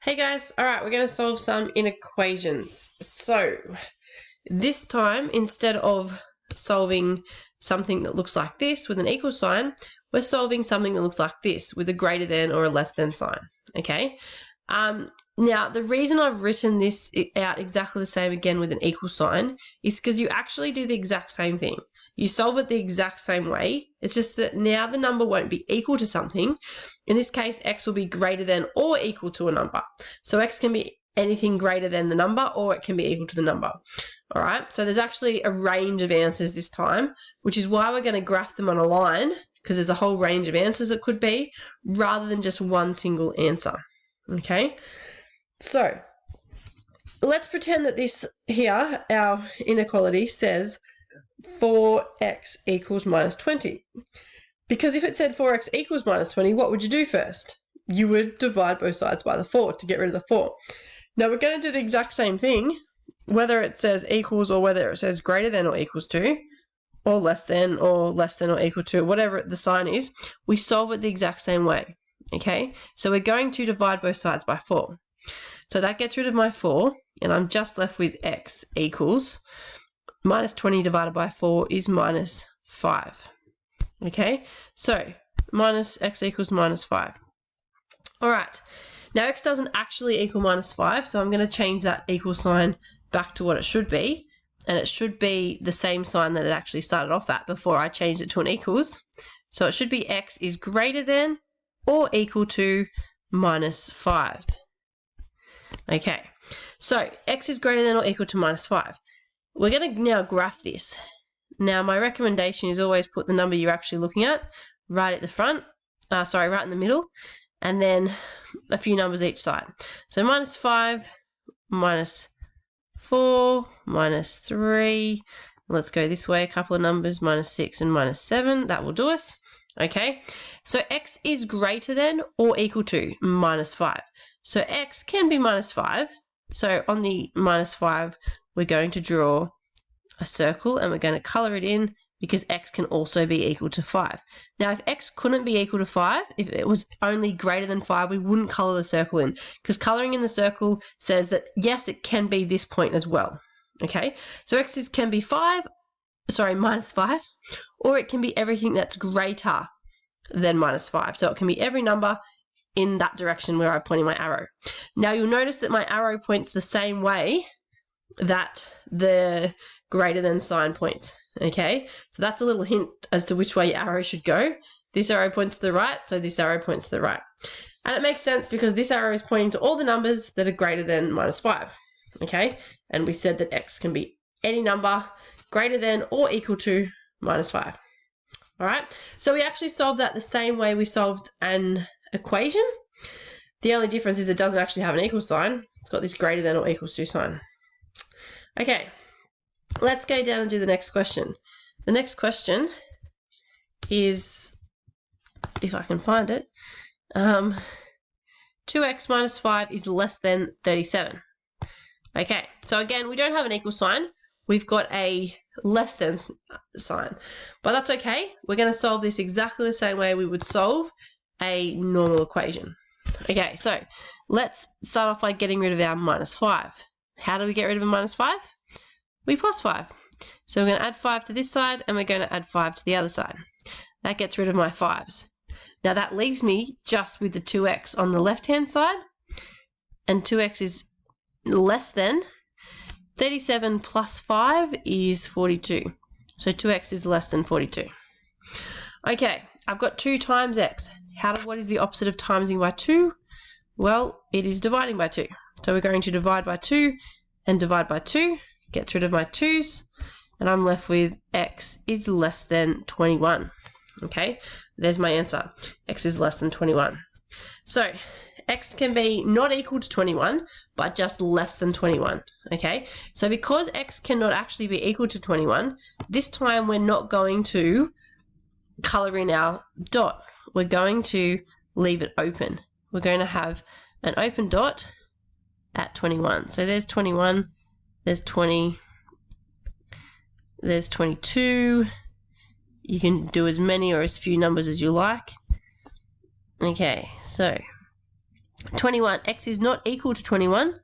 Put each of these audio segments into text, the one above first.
Hey guys, alright, we're going to solve some inequations. So, this time, instead of solving something that looks like this with an equal sign, we're solving something that looks like this with a greater than or a less than sign, okay? Now, the reason I've written this out exactly the same again with an equal sign is because you actually do the exact same thing. You solve it the exact same way. It's just that now the number won't be equal to something. In this case, x will be greater than or equal to a number. So x can be anything greater than the number, or it can be equal to the number. All right, so there's actually a range of answers this time, which is why we're going to graph them on a line, because there's a whole range of answers it could be, rather than just one single answer. Okay, so let's pretend that this here, our inequality, says 4x equals minus 20. Because if it said 4x equals minus 20, what would you do first? You would divide both sides by the 4 to get rid of the 4. Now we're going to do the exact same thing, whether it says equals or whether it says greater than or equals to, or less than or equal to, whatever the sign is, we solve it the exact same way. Okay, so we're going to divide both sides by 4. So that gets rid of my 4, and I'm just left with x equals minus 20 divided by 4 is minus 5. Okay, so minus x equals minus 5. All right, now x doesn't actually equal minus 5, so I'm going to change that equal sign back to what it should be, and it should be the same sign that it actually started off at before I changed it to an equals. So it should be x is greater than or equal to minus 5. Okay, so x is greater than or equal to minus 5. We're going to now graph this. Now, my recommendation is always put the number you're actually looking at right at the front, right in the middle, and then a few numbers each side. So minus 5, minus 4, minus 3. Let's go this way, a couple of numbers, minus 6 and minus 7. That will do us. Okay, so x is greater than or equal to minus 5. So x can be minus 5. So on the minus 5, we're going to draw a circle and we're going to colour it in because x can also be equal to 5. Now, if x couldn't be equal to 5, if it was only greater than 5, we wouldn't colour the circle in, because colouring in the circle says that, yes, it can be this point as well. Okay, so x can be minus 5, or it can be everything that's greater than minus 5. So it can be every number in that direction where I'm pointing my arrow. Now, you'll notice that my arrow points the same way that the greater than sign points. Okay, so that's a little hint as to which way your arrow should go. This arrow points to the right, so this arrow points to the right. And it makes sense because this arrow is pointing to all the numbers that are greater than minus 5. Okay, and we said that x can be any number greater than or equal to minus 5. All right, so we actually solved that the same way we solved an equation. The only difference is it doesn't actually have an equal sign. It's got this greater than or equals to sign. Okay, let's go down and do the next question. The next question is, if I can find it, 2x minus 5 is less than 37. Okay, so again, we don't have an equal sign. We've got a less than sign, but that's okay. We're going to solve this exactly the same way we would solve a normal equation. Okay, so let's start off by getting rid of our minus 5. How do we get rid of a minus 5? We plus 5. So we're going to add 5 to this side and we're going to add 5 to the other side. That gets rid of my 5s. Now that leaves me just with the 2x on the left-hand side, and 2x is less than 37 plus 5 is 42. So 2x is less than 42. Okay, I've got 2 times x. What is the opposite of timesing by 2? Well, it is dividing by 2. So we're going to divide by 2 and divide by 2. Gets rid of my 2's, and I'm left with x is less than 21. Okay, there's my answer. X is less than 21. So x can be not equal to 21, but just less than 21. Okay, so because x cannot actually be equal to 21, this time we're not going to colour in our dot. We're going to leave it open. We're going to have an open dot at 21. So there's 21, there's 20, there's 22. You can do as many or as few numbers as you like. Okay, so 21. X is not equal to 21.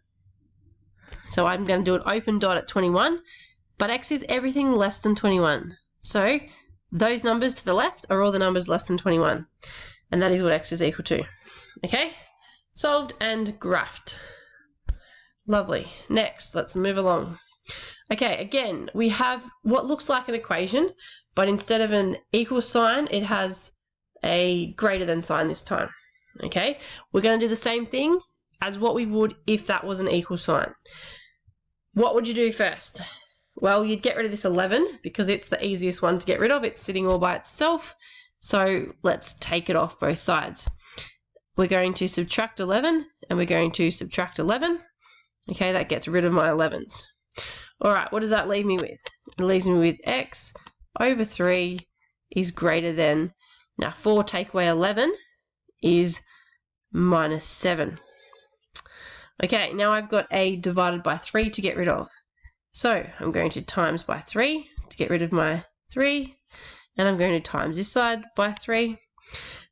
So I'm going to do an open dot at 21. But X is everything less than 21. So those numbers to the left are all the numbers less than 21. And that is what X is equal to. Okay? Solved and graphed. Lovely. Next, let's move along. Okay, again, we have what looks like an equation, but instead of an equal sign, it has a greater than sign this time. Okay? We're going to do the same thing as what we would if that was an equal sign. What would you do first? Well, you'd get rid of this 11 because it's the easiest one to get rid of. It's sitting all by itself. So let's take it off both sides. We're going to subtract 11 and we're going to subtract 11. Okay, that gets rid of my 11s. All right, what does that leave me with? It leaves me with X over 3 is greater than, now 4 take away 11 is minus 7. Okay, now I've got A divided by 3 to get rid of. So I'm going to times by 3 to get rid of my 3. And I'm going to times this side by 3.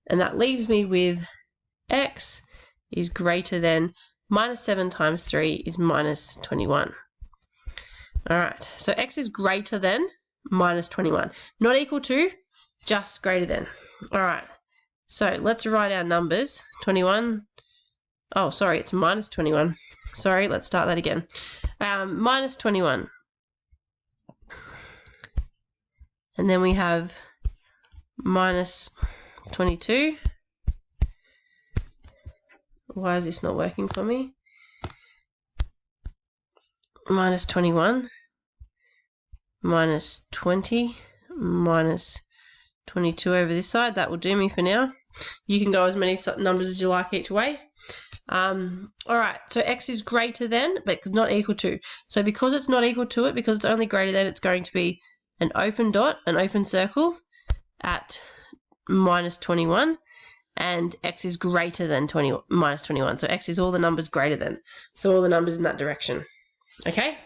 And that leaves me with X is greater than minus 7 times 3 is minus 21. All right, so X is greater than minus 21. Not equal to, just greater than. All right, so let's write our numbers. 21. Oh, sorry, it's minus 21. Sorry, let's start that again. Minus 21. And then we have minus 22. Why is this not working for me? Minus 21. Minus 20. Minus 22 over this side. That will do me for now. You can go as many numbers as you like each way. All right, so X is greater than, but not equal to. So because it's not equal to it, because it's only greater than, it's going to be an open dot, an open circle at minus 21, and X is greater than minus 21. So X is all the numbers greater than. So all the numbers in that direction. Okay?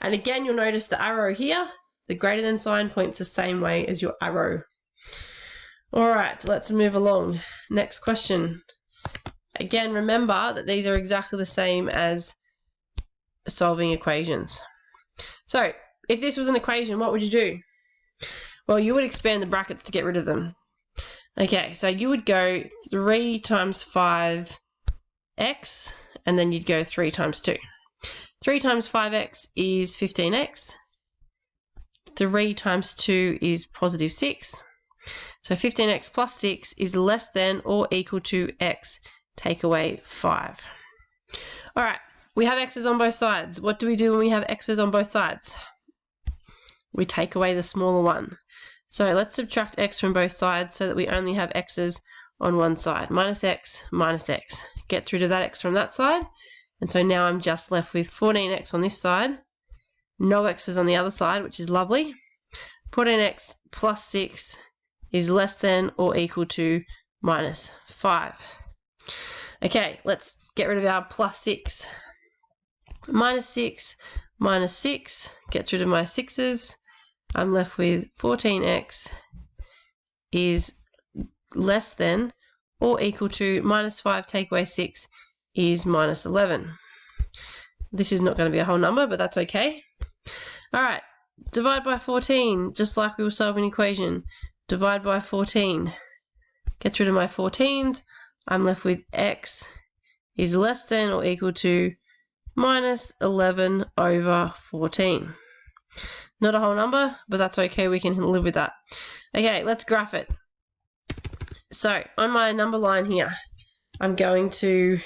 And again, you'll notice the arrow here, the greater than sign points the same way as your arrow. All right, let's move along. Next question. Again, remember that these are exactly the same as solving equations. So, if this was an equation, what would you do? Well, you would expand the brackets to get rid of them. Okay, so you would go 3 times 5x, and then you'd go 3 times 2. 3 times 5x is 15x. 3 times 2 is positive 6. So 15x plus 6 is less than or equal to x. Take away 5. All right, we have x's on both sides. What do we do when we have x's on both sides? We take away the smaller one. So let's subtract x from both sides so that we only have x's on one side. Minus x, get rid of that x from that side. And so now I'm just left with 14x on this side. No x's on the other side, which is lovely. 14x plus 6 is less than or equal to minus 5. Okay, let's get rid of our plus 6. Minus 6, minus 6, gets rid of my 6's. I'm left with 14x is less than or equal to minus 5 take away 6 is minus 11. This is not going to be a whole number, but that's okay. All right, divide by 14, just like we were solving an equation. Divide by 14. Gets rid of my 14s. I'm left with x is less than or equal to minus 11 over 14. Not a whole number, but that's okay. We can live with that. Okay, let's graph it. So on my number line here, I'm going to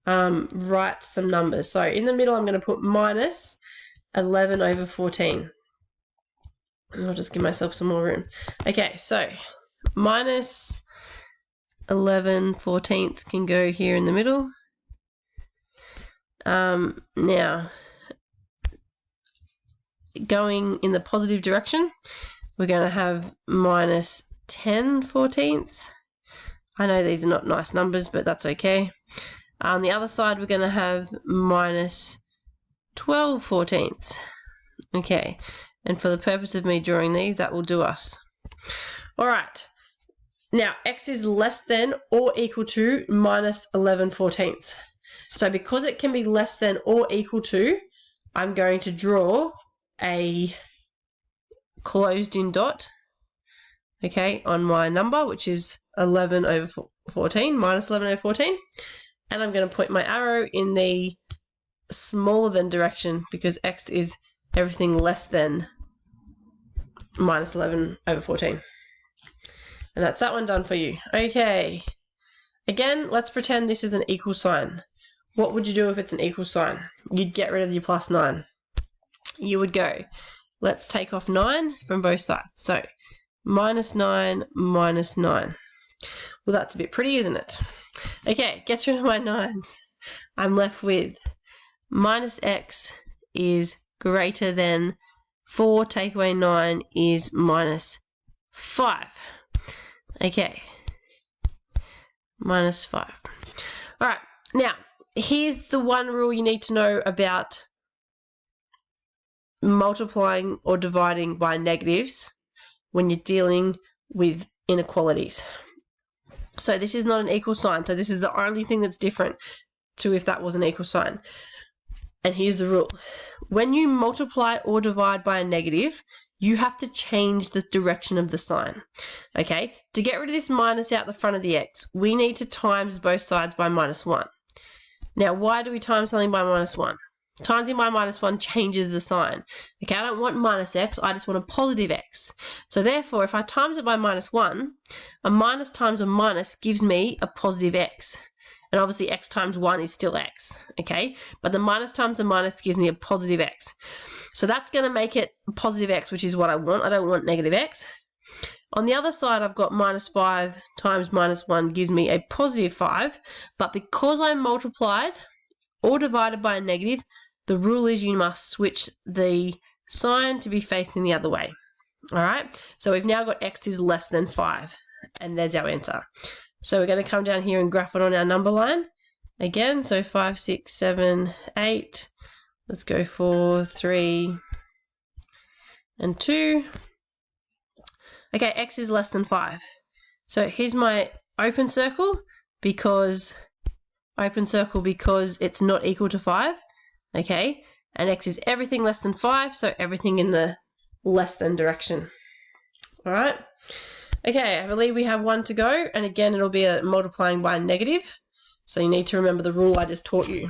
write some numbers. So in the middle, I'm going to put minus 11 over 14. And I'll just give myself some more room. Okay, so minus 11 14ths can go here in the middle. Now, going in the positive direction, we're going to have minus 10 14ths. I know these are not nice numbers, but that's okay. On the other side, we're going to have minus 12 14ths. Okay, and for the purpose of me drawing these, that will do us. All right. Now, x is less than or equal to minus 11/14. So because it can be less than or equal to, I'm going to draw a closed-in dot, okay, on my number, which is 11/14, minus 11/14. And I'm going to point my arrow in the smaller than direction because x is everything less than minus 11/14. And that's that one done for you. Okay. Again, let's pretend this is an equal sign. What would you do if it's an equal sign? You'd get rid of your plus 9. You would go, let's take off 9 from both sides. So, minus 9, minus 9. Well, that's a bit pretty, isn't it? Okay, get rid of my 9s. I'm left with minus x is greater than 4 take away 9 is minus 5. Okay, minus 5. All right, now, here's the one rule you need to know about multiplying or dividing by negatives when you're dealing with inequalities. So this is not an equal sign, so this is the only thing that's different to if that was an equal sign. And here's the rule. When you multiply or divide by a negative, you have to change the direction of the sign. Okay, to get rid of this minus out the front of the x, we need to times both sides by minus 1. Now, why do we times something by minus 1? Timesing by minus 1 changes the sign. Okay, I don't want minus x, I just want a positive x. So therefore, if I times it by minus 1, a minus times a minus gives me a positive x. And obviously x times 1 is still x, okay? But the minus times the minus gives me a positive x. So that's going to make it a positive x, which is what I want. I don't want negative x. On the other side, I've got minus 5 times minus 1 gives me a positive 5. But because I multiplied or divided by a negative, the rule is you must switch the sign to be facing the other way. All right? So we've now got x is less than 5. And there's our answer. So we're going to come down here and graph it on our number line. Again, so 5, 6, 7, 8. Let's go 4, 3, and 2. Okay, x is less than 5. So here's my open circle because it's not equal to 5. Okay, and x is everything less than 5, so everything in the less than direction. All right. Okay, I believe we have one to go, and again, it'll be a multiplying by a negative. So you need to remember the rule I just taught you.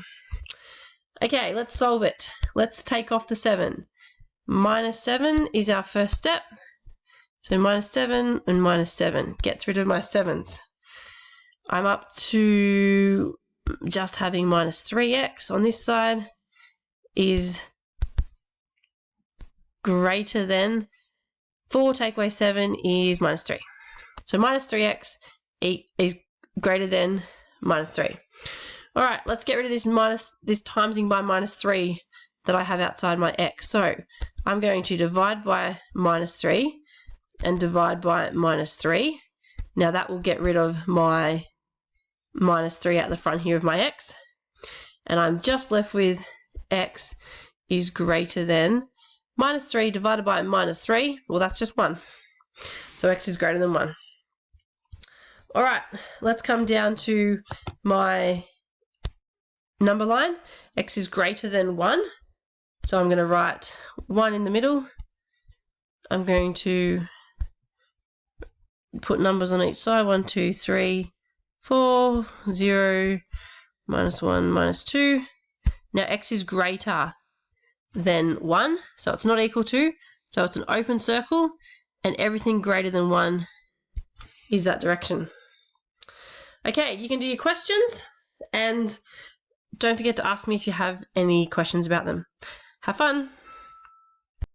Okay, let's solve it. Let's take off the 7. Minus 7 is our first step. So minus 7 and minus 7 gets rid of my 7s. I'm up to just having minus 3x on this side is greater than 4 take away 7 is minus 3. So minus 3x is greater than minus 3. All right, let's get rid of this timesing by minus 3 that I have outside my x. So I'm going to divide by minus 3 and divide by minus 3. Now that will get rid of my minus 3 out the front here of my x. And I'm just left with x is greater than minus 3 divided by minus 3. Well, that's just 1. So x is greater than 1. All right, let's come down to my number line. X is greater than 1. So I'm going to write 1 in the middle. I'm going to put numbers on each side. 1, 2, 3, 4, 0, minus 1, minus 2. Now x is greater than 1, so it's not equal to, so it's an open circle, and everything greater than 1 is that direction. Okay, you can do your questions, and don't forget to ask me if you have any questions about them. Have fun!